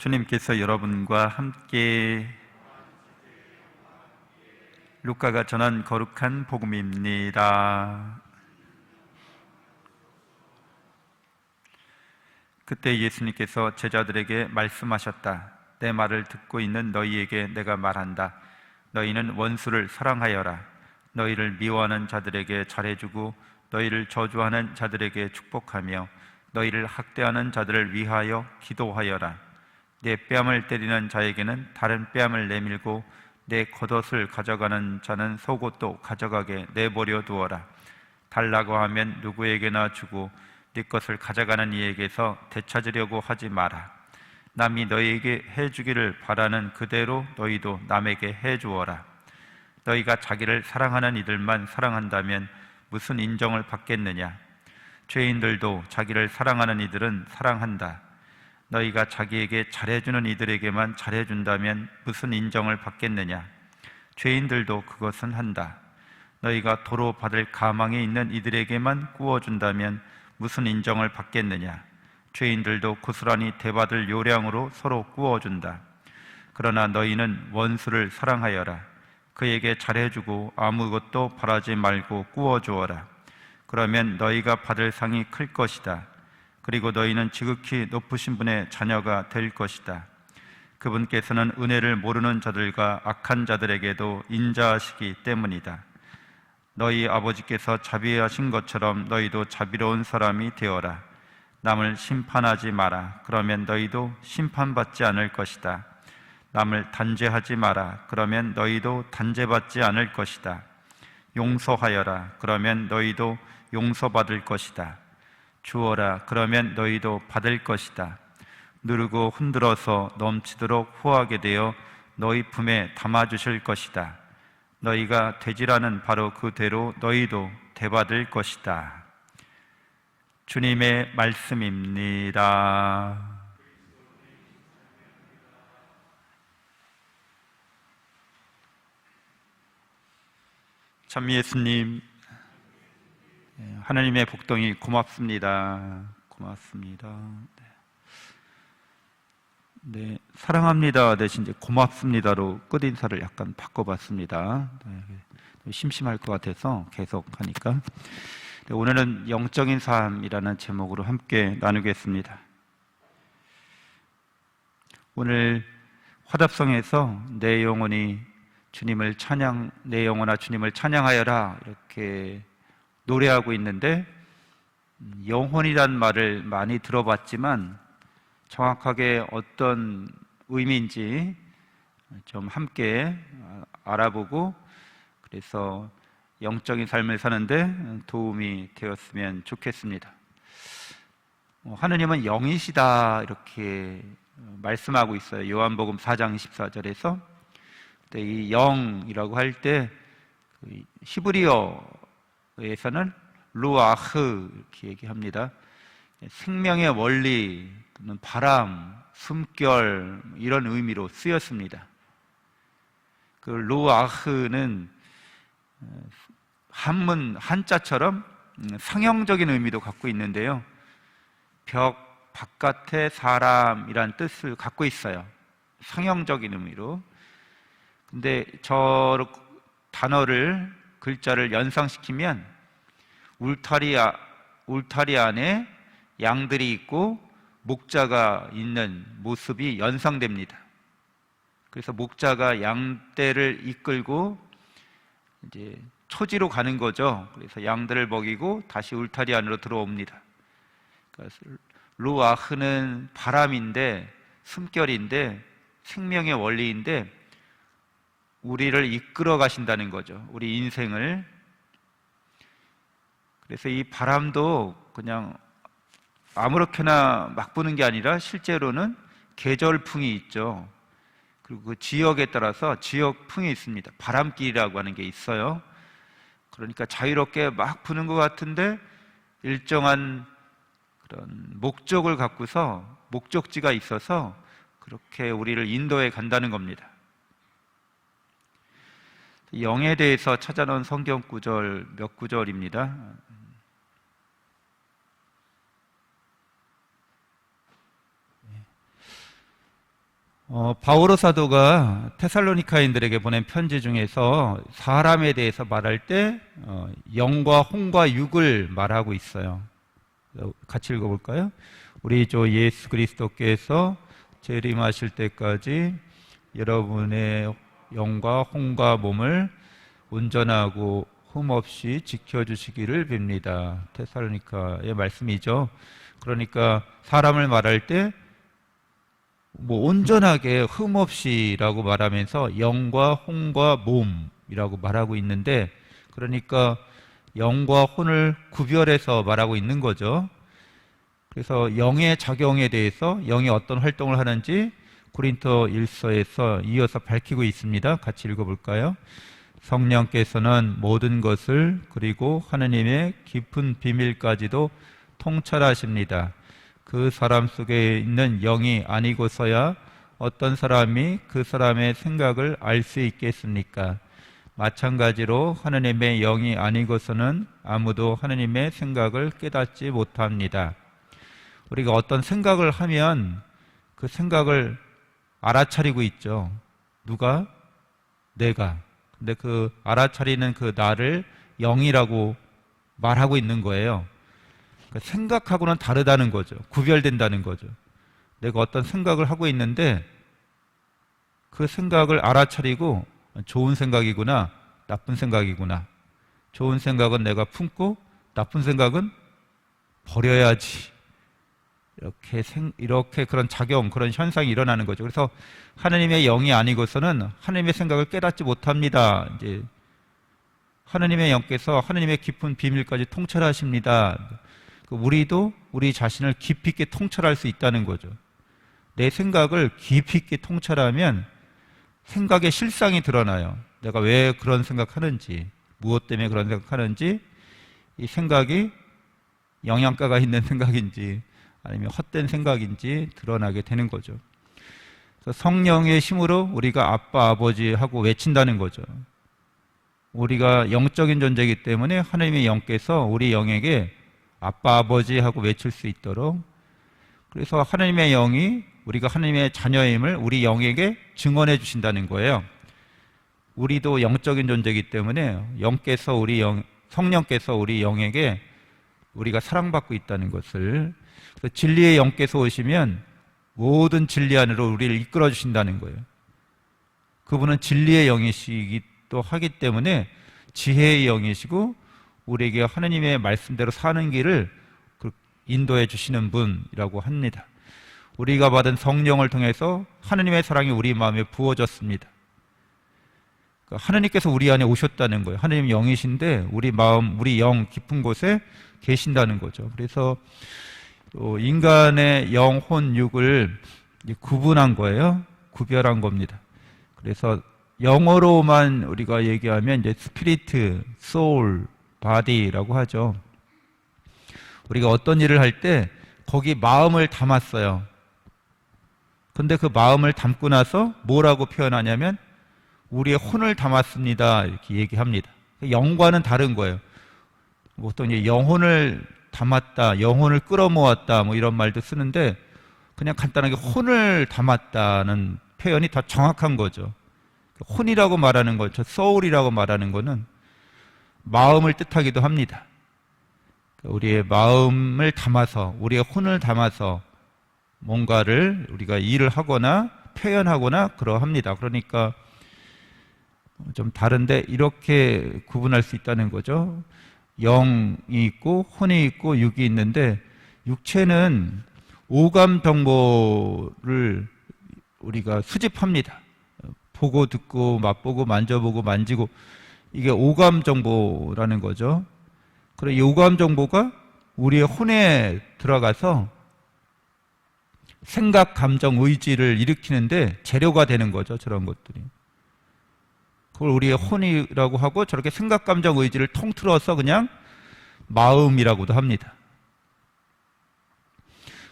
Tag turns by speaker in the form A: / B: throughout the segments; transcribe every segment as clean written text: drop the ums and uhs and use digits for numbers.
A: 주님께서 여러분과 함께 루카가 전한 거룩한 복음입니다. 그때 예수님께서 제자들에게 말씀하셨다. 내 말을 듣고 있는 너희에게 내가 말한다. 너희는 원수를 사랑하여라. 너희를 미워하는 자들에게 잘해주고 너희를 저주하는 자들에게 축복하며 너희를 학대하는 자들을 위하여 기도하여라. 내 뺨을 때리는 자에게는 다른 뺨을 내밀고 내 겉옷을 가져가는 자는 속옷도 가져가게 내버려 두어라. 달라고 하면 누구에게나 주고 네 것을 가져가는 이에게서 되찾으려고 하지 마라. 남이 너희에게 해주기를 바라는 그대로 너희도 남에게 해주어라. 너희가 자기를 사랑하는 이들만 사랑한다면 무슨 인정을 받겠느냐? 죄인들도 자기를 사랑하는 이들은 사랑한다. 너희가 자기에게 잘해주는 이들에게만 잘해준다면 무슨 인정을 받겠느냐? 죄인들도 그것은 한다. 너희가 도로 받을 가망에 있는 이들에게만 구워준다면 무슨 인정을 받겠느냐? 죄인들도 고스란히 대받을 요량으로 서로 구워준다. 그러나 너희는 원수를 사랑하여라. 그에게 잘해주고 아무것도 바라지 말고 구워주어라. 그러면 너희가 받을 상이 클 것이다. 그리고 너희는 지극히 높으신 분의 자녀가 될 것이다. 그분께서는 은혜를 모르는 자들과 악한 자들에게도 인자하시기 때문이다. 너희 아버지께서 자비하신 것처럼 너희도 자비로운 사람이 되어라. 남을 심판하지 마라. 그러면 너희도 심판받지 않을 것이다. 남을 단죄하지 마라. 그러면 너희도 단죄받지 않을 것이다. 용서하여라. 그러면 너희도 용서받을 것이다. 주어라. 그러면 너희도 받을 것이다. 누르고 흔들어서 넘치도록 후하게 되어 너희 품에 담아주실 것이다. 너희가 되지라는 바로 그대로 너희도 되받을 것이다. 주님의 말씀입니다. 참 예수님, 하나님의 복덩이 고맙습니다. 고맙습니다. 네, 사랑합니다 대신 이제 고맙습니다로 끝인사를 약간 바꿔봤습니다. 심심할 것 같아서 계속 하니까. 오늘은 영적인 삶이라는 제목으로 함께 나누겠습니다. 오늘 화답성에서 내 영혼이 주님을 내 영혼아 주님을 찬양하여라 이렇게 노래하고 있는데, 영혼이란 말을 많이 들어봤지만 정확하게 어떤 의미인지 좀 함께 알아보고, 그래서 영적인 삶을 사는데 도움이 되었으면 좋겠습니다. 하느님은 영이시다 이렇게 말씀하고 있어요. 요한복음 4장 14절에서. 이 영이라고 할 때 히브리어에서는 루아흐 이렇게 얘기합니다. 생명의 원리, 바람, 숨결 이런 의미로 쓰였습니다. 그 루아흐는 한문 한자처럼 상형적인 의미도 갖고 있는데요, 벽 바깥의 사람이란 뜻을 갖고 있어요. 상형적인 의미로. 근데 저 단어를, 글자를 연상시키면 울타리 안에 양들이 있고 목자가 있는 모습이 연상됩니다. 그래서 목자가 양떼를 이끌고 이제 초지로 가는 거죠. 그래서 양들을 먹이고 다시 울타리 안으로 들어옵니다. 그래서 루아흐는 바람인데, 숨결인데, 생명의 원리인데 우리를 이끌어 가신다는 거죠. 우리 인생을. 그래서 이 바람도 그냥 아무렇게나 막 부는 게 아니라 실제로는 계절풍이 있죠. 그리고 그 지역에 따라서 지역풍이 있습니다. 바람길이라고 하는 게 있어요. 그러니까 자유롭게 막 부는 것 같은데 일정한 그런 목적을 갖고서, 목적지가 있어서 그렇게 우리를 인도해 간다는 겁니다. 영에 대해서 찾아놓은 성경 구절 몇 구절입니다. 바오로 사도가 테살로니카인들에게 보낸 편지 중에서 사람에 대해서 말할 때 영과 혼과 육을 말하고 있어요. 같이 읽어볼까요? 우리 주 예수 그리스도께서 재림하실 때까지 여러분의 영과 혼과 몸을 온전하고 흠없이 지켜주시기를 빕니다. 테살로니카의 말씀이죠. 그러니까 사람을 말할 때 온전하게 흠없이라고 말하면서 영과 혼과 몸이라고 말하고 있는데, 그러니까 영과 혼을 구별해서 말하고 있는 거죠. 그래서 영의 작용에 대해서 영이 어떤 활동을 하는지 고린도 1서에서 이어서 밝히고 있습니다. 같이 읽어볼까요? 성령께서는 모든 것을 그리고 하느님의 깊은 비밀까지도 통찰하십니다. 그 사람 속에 있는 영이 아니고서야 어떤 사람이 그 사람의 생각을 알 수 있겠습니까? 마찬가지로 하느님의 영이 아니고서는 아무도 하느님의 생각을 깨닫지 못합니다. 우리가 어떤 생각을 하면 그 생각을 알아차리고 있죠. 누가? 내가. 근데 그 알아차리는 그 나를 영이라고 말하고 있는 거예요. 그러니까 생각하고는 다르다는 거죠. 구별된다는 거죠. 내가 어떤 생각을 하고 있는데 그 생각을 알아차리고 좋은 생각이구나, 나쁜 생각이구나. 좋은 생각은 내가 품고 나쁜 생각은 버려야지. 이렇게 그런 작용, 그런 현상이 일어나는 거죠. 그래서 하느님의 영이 아니고서는 하느님의 생각을 깨닫지 못합니다. 이제 하느님의 영께서 하느님의 깊은 비밀까지 통찰하십니다. 우리도 우리 자신을 깊이 있게 통찰할 수 있다는 거죠. 내 생각을 깊이 있게 통찰하면 생각의 실상이 드러나요. 내가 왜 그런 생각하는지, 무엇 때문에 그런 생각하는지, 이 생각이 영양가가 있는 생각인지 아니면 헛된 생각인지 드러나게 되는 거죠. 그래서 성령의 힘으로 우리가 아빠, 아버지 하고 외친다는 거죠. 우리가 영적인 존재이기 때문에 하나님의 영께서 우리 영에게 아빠, 아버지 하고 외칠 수 있도록, 그래서 하나님의 영이 우리가 하나님의 자녀임을 우리 영에게 증언해 주신다는 거예요. 우리도 영적인 존재이기 때문에 성령께서 우리 영에게 우리가 사랑받고 있다는 것을, 그래서 진리의 영께서 오시면 모든 진리 안으로 우리를 이끌어 주신다는 거예요. 그분은 진리의 영이시기도 하기 때문에 지혜의 영이시고 우리에게 하나님의 말씀대로 사는 길을 인도해 주시는 분이라고 합니다. 우리가 받은 성령을 통해서 하나님의 사랑이 우리 마음에 부어졌습니다. 하나님께서 우리 안에 오셨다는 거예요. 하나님 영이신데 우리 마음, 우리 영 깊은 곳에 계신다는 거죠. 그래서 인간의 영, 혼, 육을 구분한 거예요. 구별한 겁니다. 그래서 영어로만 우리가 얘기하면 이제 스피리트, 소울, 바디라고 하죠. 우리가 어떤 일을 할 때 거기 마음을 담았어요. 근데 그 마음을 담고 나서 뭐라고 표현하냐면 우리의 혼을 담았습니다, 이렇게 얘기합니다. 영과는 다른 거예요. 보통 이제 영혼을 담았다, 영혼을 끌어모았다, 뭐 이런 말도 쓰는데 그냥 간단하게 혼을 담았다는 표현이 더 정확한 거죠. 혼이라고 말하는 거, 저 소울이라고 말하는 거는 마음을 뜻하기도 합니다. 우리의 마음을 담아서, 우리의 혼을 담아서 뭔가를 우리가 일을 하거나 표현하거나 그러합니다. 그러니까 좀 다른데 이렇게 구분할 수 있다는 거죠. 영이 있고 혼이 있고 육이 있는데, 육체는 오감 정보를 우리가 수집합니다. 보고 듣고 맛보고 만져보고 만지고, 이게 오감 정보라는 거죠. 그리고 이 오감 정보가 우리의 혼에 들어가서 생각, 감정, 의지를 일으키는데 재료가 되는 거죠. 저런 것들이. 그걸 우리의 혼이라고 하고, 저렇게 생각, 감정, 의지를 통틀어서 그냥 마음이라고도 합니다.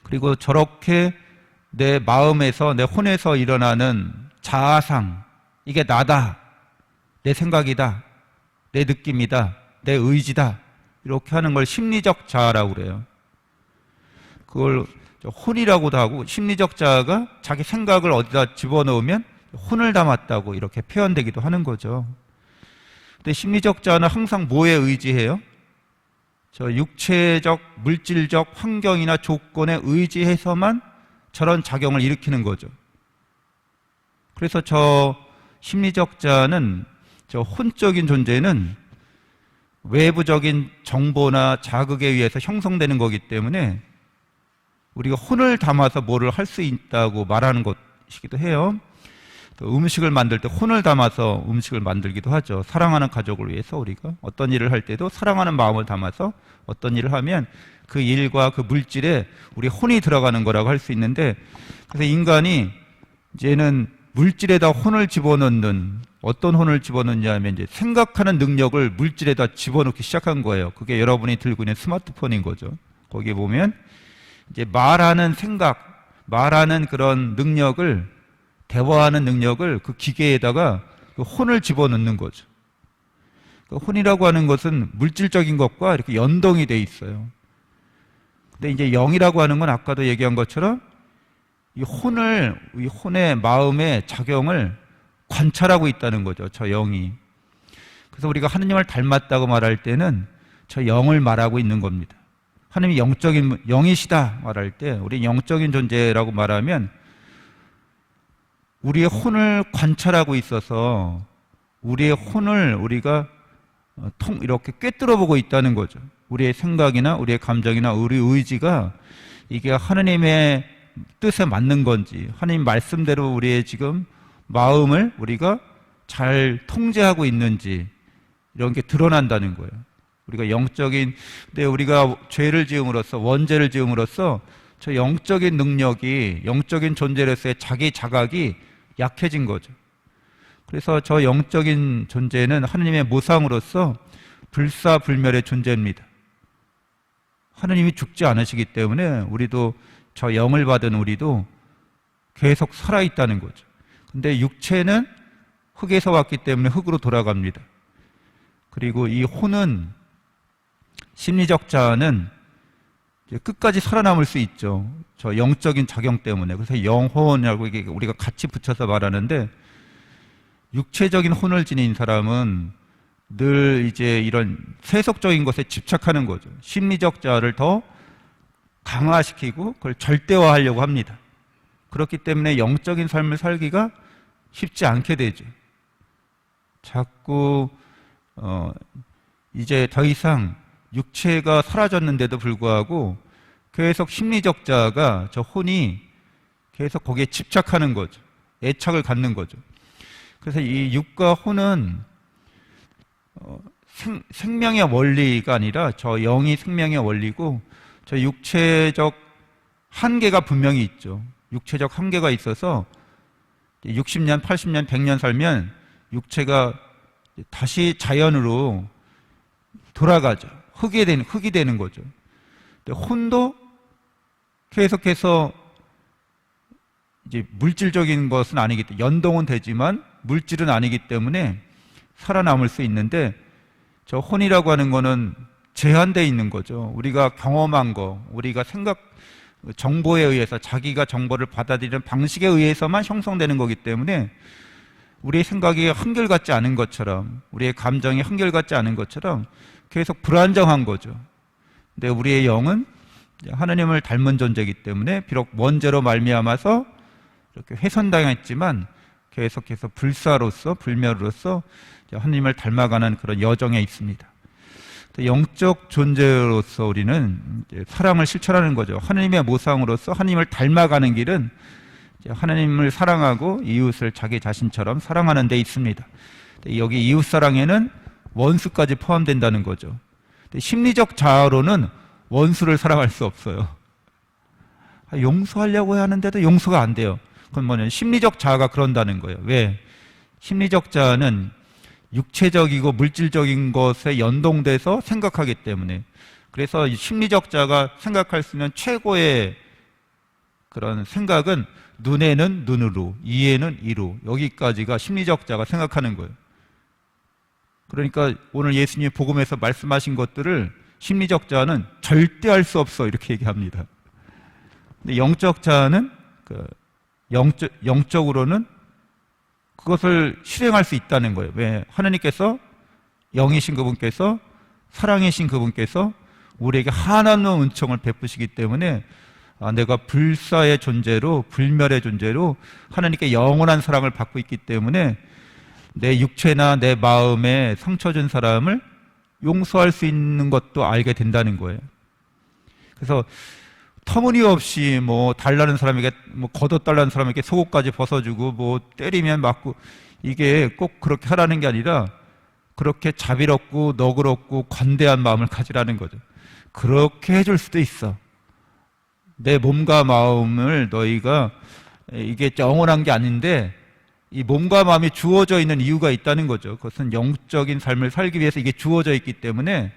A: 그리고 저렇게 내 마음에서, 내 혼에서 일어나는 자아상, 이게 나다, 내 생각이다, 내 느낌이다, 내 의지다, 이렇게 하는 걸 심리적 자아라고 그래요. 그걸 혼이라고도 하고, 심리적 자아가 자기 생각을 어디다 집어넣으면 혼을 담았다고 이렇게 표현되기도 하는 거죠. 근데 심리적 자아는 항상 뭐에 의지해요? 저 육체적, 물질적 환경이나 조건에 의지해서만 저런 작용을 일으키는 거죠. 그래서 저 심리적 자아는, 저 혼적인 존재는 외부적인 정보나 자극에 의해서 형성되는 거기 때문에 우리가 혼을 담아서 뭐를 할 수 있다고 말하는 것이기도 해요. 또 음식을 만들 때 혼을 담아서 음식을 만들기도 하죠. 사랑하는 가족을 위해서 우리가 어떤 일을 할 때도 사랑하는 마음을 담아서 어떤 일을 하면 그 일과 그 물질에 우리 혼이 들어가는 거라고 할 수 있는데, 그래서 인간이 이제는 물질에다 혼을 집어넣는, 어떤 혼을 집어넣냐 하면 이제 생각하는 능력을 물질에다 집어넣기 시작한 거예요. 그게 여러분이 들고 있는 스마트폰인 거죠. 거기에 보면 이제 말하는 생각, 말하는 그런 능력을, 대화하는 능력을 그 기계에다가 그 혼을 집어넣는 거죠. 그 혼이라고 하는 것은 물질적인 것과 이렇게 연동이 돼 있어요. 근데 이제 영이라고 하는 건 아까도 얘기한 것처럼 이 혼의 마음의 작용을 관찰하고 있다는 거죠. 저 영이. 그래서 우리가 하느님을 닮았다고 말할 때는 저 영을 말하고 있는 겁니다. 하나님이 영적인 영이시다 말할 때, 우리 영적인 존재라고 말하면 우리의 혼을 관찰하고 있어서 우리의 혼을 우리가 이렇게 꿰뚫어 보고 있다는 거죠. 우리의 생각이나 우리의 감정이나 우리 의지가 이게 하나님의 뜻에 맞는 건지, 하나님 말씀대로 우리의 지금 마음을 우리가 잘 통제하고 있는지, 이런 게 드러난다는 거예요. 우리가 영적인, 근데 우리가 죄를 지음으로써, 원죄를 지음으로써 저 영적인 능력이, 영적인 존재로서의 자기 자각이 약해진 거죠. 그래서 저 영적인 존재는 하나님의 모상으로서 불사불멸의 존재입니다. 하나님이 죽지 않으시기 때문에 우리도, 저 영을 받은 우리도 계속 살아있다는 거죠. 근데 육체는 흙에서 왔기 때문에 흙으로 돌아갑니다. 그리고 이 혼은, 심리적 자아는 끝까지 살아남을 수 있죠. 저 영적인 작용 때문에. 그래서 영혼이라고 우리가 같이 붙여서 말하는데, 육체적인 혼을 지닌 사람은 늘 이제 이런 세속적인 것에 집착하는 거죠. 심리적 자아를 더 강화시키고 그걸 절대화하려고 합니다. 그렇기 때문에 영적인 삶을 살기가 쉽지 않게 되죠. 자꾸 이제 더 이상 육체가 사라졌는데도 불구하고 계속 심리적 자아가, 저 혼이 계속 거기에 집착하는 거죠. 애착을 갖는 거죠. 그래서 이 육과 혼은 생명의 원리가 아니라 저 영이 생명의 원리고, 저 육체적 한계가 분명히 있죠. 육체적 한계가 있어서 60년, 80년, 100년 살면 육체가 다시 자연으로 돌아가죠. 흙이 되는 거죠. 근데 혼도 계속해서 이제 물질적인 것은 아니기 때문에, 연동은 되지만 물질은 아니기 때문에 살아남을 수 있는데, 저 혼이라고 하는 거는 제한되어 있는 거죠. 우리가 경험한 거, 우리가 정보에 의해서, 자기가 정보를 받아들이는 방식에 의해서만 형성되는 거기 때문에 우리의 생각이 한결같지 않은 것처럼, 우리의 감정이 한결같지 않은 것처럼 계속 불안정한 거죠. 근데 우리의 영은 하나님을 닮은 존재이기 때문에 비록 원죄로 말미암아서 이렇게 훼손당했지만 계속해서 불사로서, 불멸로서 하나님을 닮아가는 그런 여정에 있습니다. 영적 존재로서 우리는 사랑을 실천하는 거죠. 하나님의 모상으로서 하나님을 닮아가는 길은 하나님을 사랑하고 이웃을 자기 자신처럼 사랑하는 데 있습니다. 여기 이웃사랑에는 원수까지 포함된다는 거죠. 심리적 자아로는 원수를 사랑할 수 없어요. 용서하려고 하는데도 용서가 안 돼요. 그건 뭐냐면 심리적 자아가 그런다는 거예요. 왜? 심리적 자아는 육체적이고 물질적인 것에 연동돼서 생각하기 때문에. 그래서 이 심리적 자아가 생각할 수 있는 최고의 그런 생각은 눈에는 눈으로, 이에는 이로, 여기까지가 심리적 자아가 생각하는 거예요. 그러니까 오늘 예수님이 복음에서 말씀하신 것들을 심리적 자아는 절대 할 수 없어, 이렇게 얘기합니다. 근데 영적 자는 영적으로는 그것을 실행할 수 있다는 거예요. 왜? 하나님께서 영이신 그분께서 사랑이신 그분께서 우리에게 한없는 은총을 베푸시기 때문에 내가 불사의 존재로 불멸의 존재로 하나님께 영원한 사랑을 받고 있기 때문에 내 육체나 내 마음에 상처 준 사람을 용서할 수 있는 것도 알게 된다는 거예요. 그래서 터무니없이 달라는 사람에게 걷어달라는 사람에게 속옷까지 벗어주고 때리면 맞고 이게 꼭 그렇게 하라는 게 아니라 그렇게 자비롭고 너그럽고 관대한 마음을 가지라는 거죠. 그렇게 해줄 수도 있어. 내 몸과 마음을 너희가 이게 영원한 게 아닌데 이 몸과 마음이 주어져 있는 이유가 있다는 거죠. 그것은 영적인 삶을 살기 위해서 이게 주어져 있기 때문에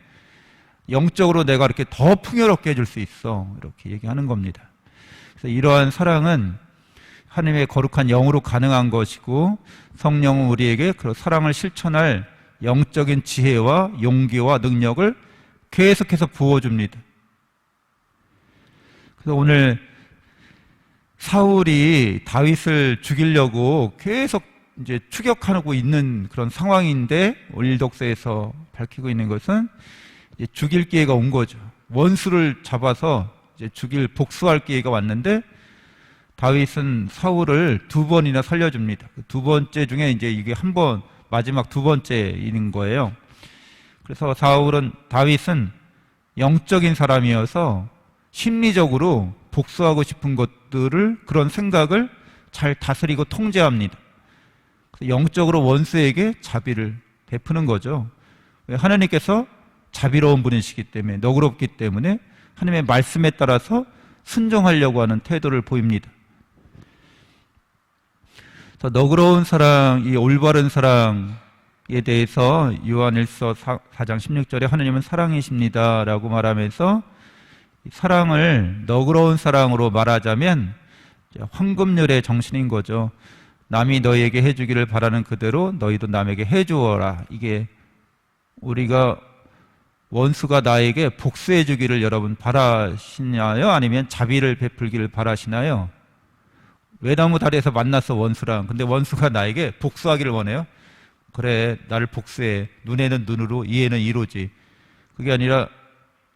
A: 영적으로 내가 이렇게 더 풍요롭게 해줄 수 있어. 이렇게 얘기하는 겁니다. 그래서 이러한 사랑은 하나님의 거룩한 영으로 가능한 것이고 성령은 우리에게 그 사랑을 실천할 영적인 지혜와 용기와 능력을 계속해서 부어줍니다. 그래서 오늘 사울이 다윗을 죽이려고 계속 이제 추격하고 있는 그런 상황인데 오일독서에서 밝히고 있는 것은 이제 죽일 기회가 온 거죠. 원수를 잡아서 이제 복수할 기회가 왔는데 다윗은 사울을 2번이나 살려줍니다. 두 번째 중에 이제 이게 마지막 2번째인 거예요. 그래서 다윗은 영적인 사람이어서 심리적으로 복수하고 싶은 것들을 그런 생각을 잘 다스리고 통제합니다. 영적으로 원수에게 자비를 베푸는 거죠. 하나님께서 자비로운 분이시기 때문에 너그럽기 때문에 하나님의 말씀에 따라서 순종하려고 하는 태도를 보입니다. 너그러운 사랑, 이 올바른 사랑에 대해서 요한일서 4장 16절에 하나님은 사랑이십니다 라고 말하면서 사랑을 너그러운 사랑으로 말하자면 황금률의 정신인 거죠. 남이 너희에게 해주기를 바라는 그대로 너희도 남에게 해주어라. 이게 우리가 원수가 나에게 복수해 주기를 여러분 바라시나요? 아니면 자비를 베풀기를 바라시나요? 외나무 다리에서 만났어 원수랑. 근데 원수가 나에게 복수하기를 원해요? 그래, 나를 복수해. 눈에는 눈으로, 이에는 이로지. 그게 아니라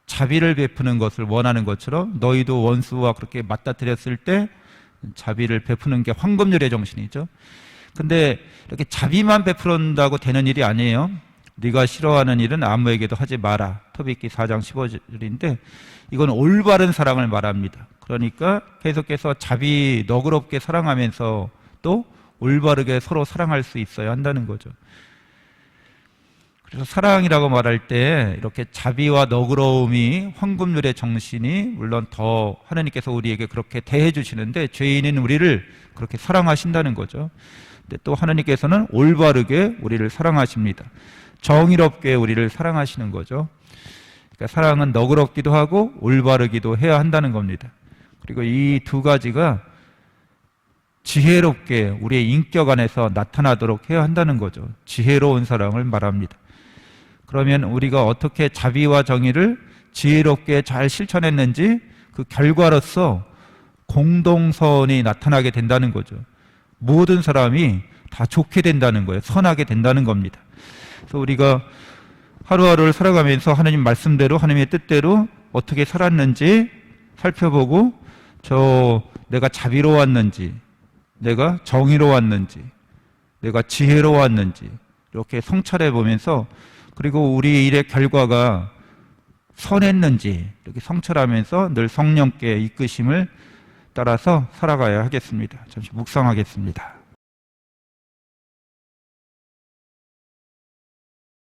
A: 자비를 베푸는 것을 원하는 것처럼 너희도 원수와 그렇게 맞닥뜨렸을 때 자비를 베푸는 게 황금률의 정신이죠. 근데 이렇게 자비만 베풀었다고 되는 일이 아니에요. 네가 싫어하는 일은 아무에게도 하지 마라. 토비기 4장 15절인데 이건 올바른 사랑을 말합니다. 그러니까 계속해서 너그럽게 사랑하면서 또 올바르게 서로 사랑할 수 있어야 한다는 거죠. 그래서 사랑이라고 말할 때 이렇게 자비와 너그러움이 황금률의 정신이 물론 더 하나님께서 우리에게 그렇게 대해 주시는데 죄인인 우리를 그렇게 사랑하신다는 거죠. 근데 또 하나님께서는 올바르게 우리를 사랑하십니다. 정의롭게 우리를 사랑하시는 거죠. 그러니까 사랑은 너그럽기도 하고 올바르기도 해야 한다는 겁니다. 그리고 이 두 가지가 지혜롭게 우리의 인격 안에서 나타나도록 해야 한다는 거죠. 지혜로운 사랑을 말합니다. 그러면 우리가 어떻게 자비와 정의를 지혜롭게 잘 실천했는지 그 결과로서 공동선이 나타나게 된다는 거죠. 모든 사람이 다 좋게 된다는 거예요. 선하게 된다는 겁니다. 그래서 우리가 하루하루를 살아가면서 하나님 말씀대로 하나님의 뜻대로 어떻게 살았는지 살펴보고 내가 자비로웠는지 내가 정의로웠는지 내가 지혜로웠는지 이렇게 성찰해 보면서 그리고 우리 일의 결과가 선했는지 이렇게 성찰하면서 늘 성령께 이끄심을 따라서 살아가야 하겠습니다. 잠시 묵상하겠습니다.